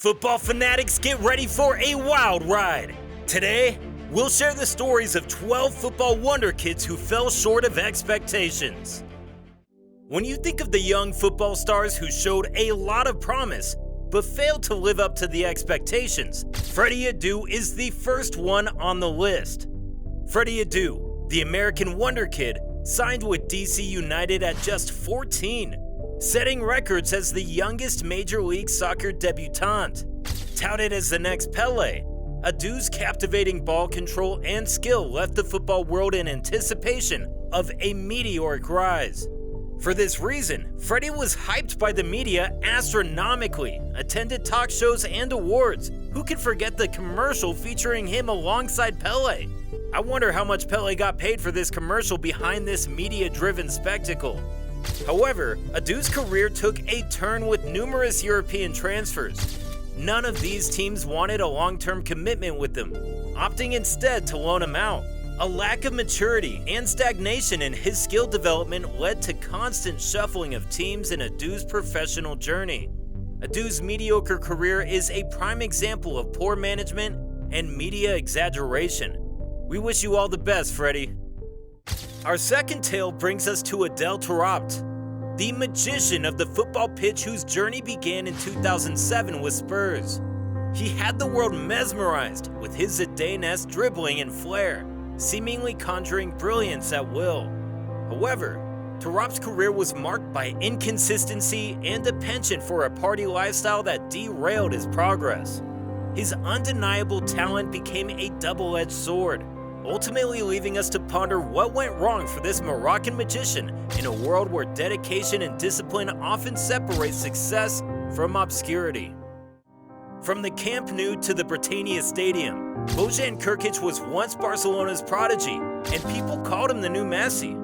Football fanatics, get ready for a wild ride. Today, we'll share the stories of 12 football wonder kids who fell short of expectations. When you think of the young football stars who showed a lot of promise but failed to live up to the expectations, Freddy Adu is the first one on the list. Freddy Adu, the American wonder kid, signed with DC United at just 14. Setting records as the youngest Major League Soccer debutant. Touted as the next Pele, Adu's captivating ball control and skill left the football world in anticipation of a meteoric rise. For this reason, Freddy was hyped by the media astronomically, attended talk shows and awards. Who could forget the commercial featuring him alongside Pele? I wonder how much Pele got paid for this commercial behind this media-driven spectacle. However, Adu's career took a turn with numerous European transfers. None of these teams wanted a long-term commitment with him, opting instead to loan him out. A lack of maturity and stagnation in his skill development led to constant shuffling of teams in Adu's professional journey. Adu's mediocre career is a prime example of poor management and media exaggeration. We wish you all the best, Freddy. Our second tale brings us to Adel Taarabt, the magician of the football pitch whose journey began in 2007 with Spurs. He had the world mesmerized with his Zidane-esque dribbling and flair, seemingly conjuring brilliance at will. However, Taarabt's career was marked by inconsistency and a penchant for a party lifestyle that derailed his progress. His undeniable talent became a double-edged sword, ultimately leaving us to ponder what went wrong for this Moroccan magician in a world where dedication and discipline often separate success from obscurity. From the Camp Nou to the Britannia Stadium, Bojan Krkic was once Barcelona's prodigy, and people called him the new Messi.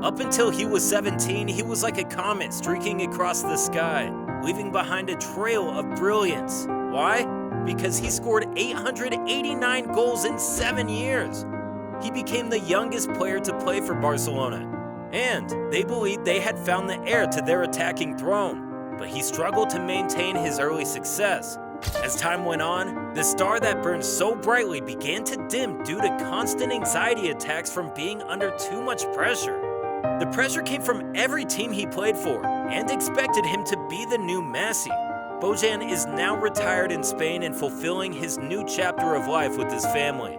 Up until he was 17, he was like a comet streaking across the sky, leaving behind a trail of brilliance. Why? Because he scored 889 goals in 7 years. He became the youngest player to play for Barcelona, and they believed they had found the heir to their attacking throne, but he struggled to maintain his early success. As time went on, the star that burned so brightly began to dim due to constant anxiety attacks from being under too much pressure. The pressure came from every team he played for, and expected him to be the new Messi. Bojan is now retired in Spain and fulfilling his new chapter of life with his family.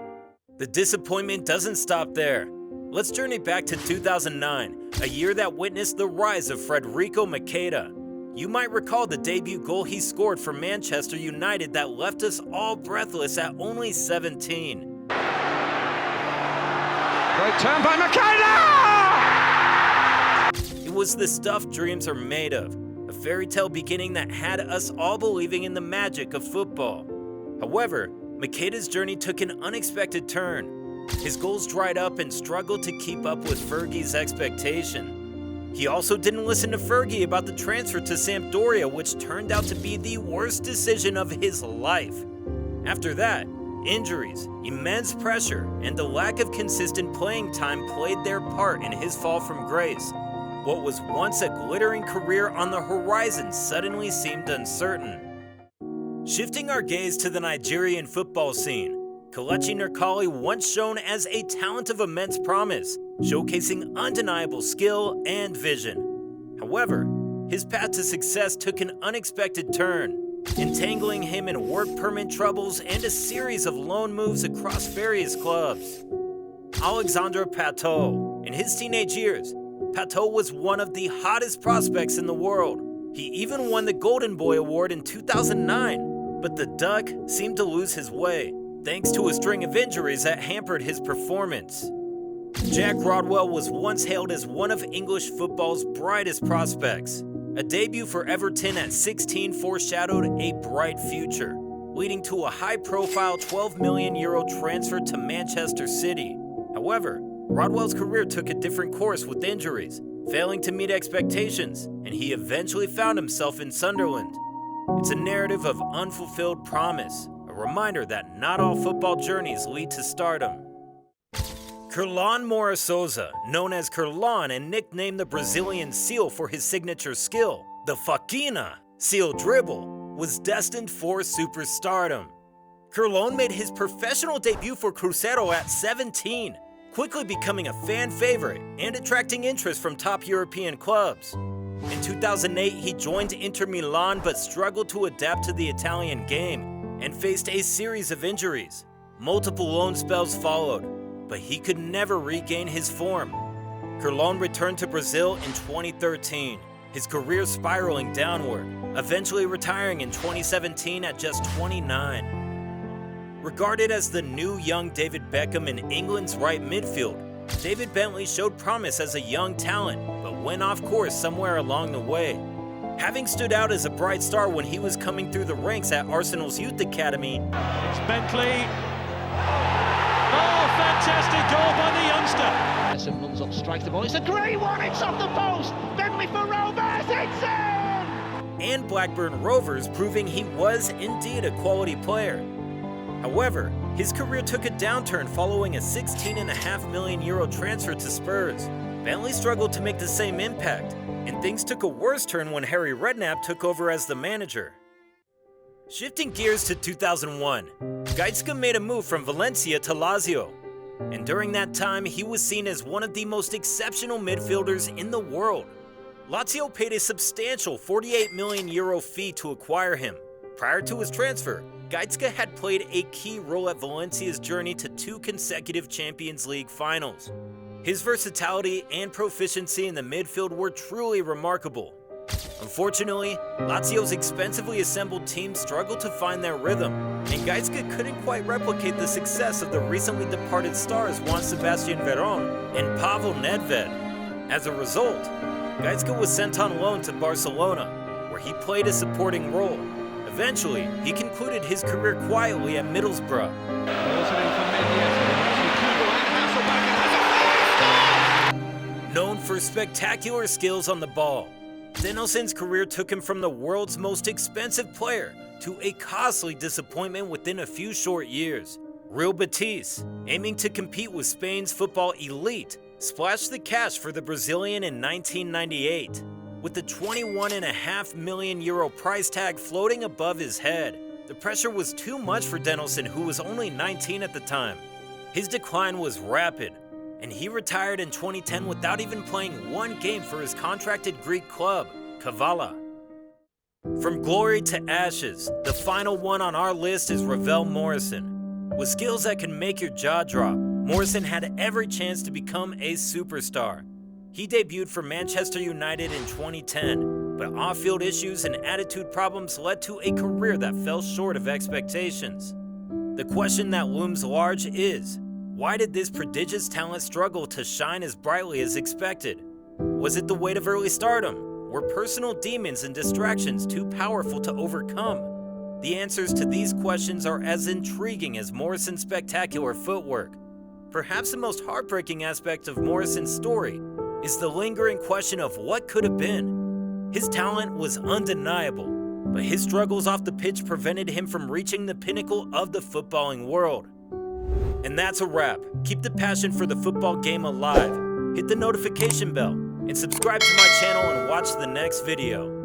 The disappointment doesn't stop there. Let's journey back to 2009, a year that witnessed the rise of Federico Macheda. You might recall the debut goal he scored for Manchester United that left us all breathless at only 17. Great turn by Macheda! It was the stuff dreams are made of, a fairy tale beginning that had us all believing in the magic of football. However, Macheda's journey took an unexpected turn. His goals dried up and struggled to keep up with Fergie's expectation. He also didn't listen to Fergie about the transfer to Sampdoria, which turned out to be the worst decision of his life. After that, injuries, immense pressure, and the lack of consistent playing time played their part in his fall from grace. What was once a glittering career on the horizon suddenly seemed uncertain. Shifting our gaze to the Nigerian football scene, Kelechi Nkali once shown as a talent of immense promise, showcasing undeniable skill and vision. However, his path to success took an unexpected turn, entangling him in work permit troubles and a series of loan moves across various clubs. Alexandre Pato. In his teenage years, Pato was one of the hottest prospects in the world. He even won the Golden Boy Award in 2009. But the Duck seemed to lose his way, thanks to a string of injuries that hampered his performance. Jack Rodwell was once hailed as one of English football's brightest prospects. A debut for Everton at 16 foreshadowed a bright future, leading to a high-profile €12 million transfer to Manchester City. However, Rodwell's career took a different course with injuries, failing to meet expectations, and he eventually found himself in Sunderland. It's a narrative of unfulfilled promise, a reminder that not all football journeys lead to stardom. Kerlon Morisosa, known as Kerlon and nicknamed the Brazilian Seal for his signature skill, the Faquina, Seal dribble, was destined for superstardom. Krkic made his professional debut for Cruzeiro at 17, quickly becoming a fan favorite and attracting interest from top European clubs. In 2008, he joined Inter Milan but struggled to adapt to the Italian game and faced a series of injuries. Multiple loan spells followed, but he could never regain his form. Krkic returned to Brazil in 2013, his career spiraling downward, eventually retiring in 2017 at just 29. Regarded as the new young David Beckham in England's right midfield, David Bentley showed promise as a young talent, but went off course somewhere along the way. Having stood out as a bright star when he was coming through the ranks at Arsenal's youth academy, it's Bentley. Oh, fantastic goal by the youngster. Morrison runs up, strikes the ball. It's a great one. It's off the post. Bentley for Rovers. It's in. And Blackburn Rovers, proving he was indeed a quality player. However, his career took a downturn following a €16.5 million transfer to Spurs. Bentley struggled to make the same impact, and things took a worse turn when Harry Redknapp took over as the manager. Shifting gears to 2001, Krkic made a move from Valencia to Lazio, and during that time he was seen as one of the most exceptional midfielders in the world. Lazio paid a substantial €48 million fee to acquire him. Prior to his transfer, Krkic had played a key role at Valencia's journey to 2 consecutive Champions League finals. His versatility and proficiency in the midfield were truly remarkable. Unfortunately, Lazio's expensively assembled team struggled to find their rhythm, and Krkic couldn't quite replicate the success of the recently departed stars Juan Sebastian Veron and Pavel Nedved. As a result, Krkic was sent on loan to Barcelona, where he played a supporting role. Eventually, he concluded his career quietly at Middlesbrough. Known for spectacular skills on the ball, Denelson's career took him from the world's most expensive player to a costly disappointment within a few short years. Real Betis, aiming to compete with Spain's football elite, splashed the cash for the Brazilian in 1998. With the €21.5 million price tag floating above his head, the pressure was too much for Denelson, who was only 19 at the time. His decline was rapid, and he retired in 2010 without even playing one game for his contracted Greek club, Kavala. From glory to ashes, the final one on our list is Ravel Morrison. With skills that can make your jaw drop, Morrison had every chance to become a superstar. He debuted for Manchester United in 2010, but off-field issues and attitude problems led to a career that fell short of expectations. The question that looms large is, why did this prodigious talent struggle to shine as brightly as expected? Was it the weight of early stardom? Were personal demons and distractions too powerful to overcome? The answers to these questions are as intriguing as Morrison's spectacular footwork. Perhaps the most heartbreaking aspect of Morrison's story is the lingering question of what could have been. His talent was undeniable, but his struggles off the pitch prevented him from reaching the pinnacle of the footballing world. And that's a wrap. Keep the passion for the football game alive. Hit the notification bell and subscribe to my channel and watch the next video.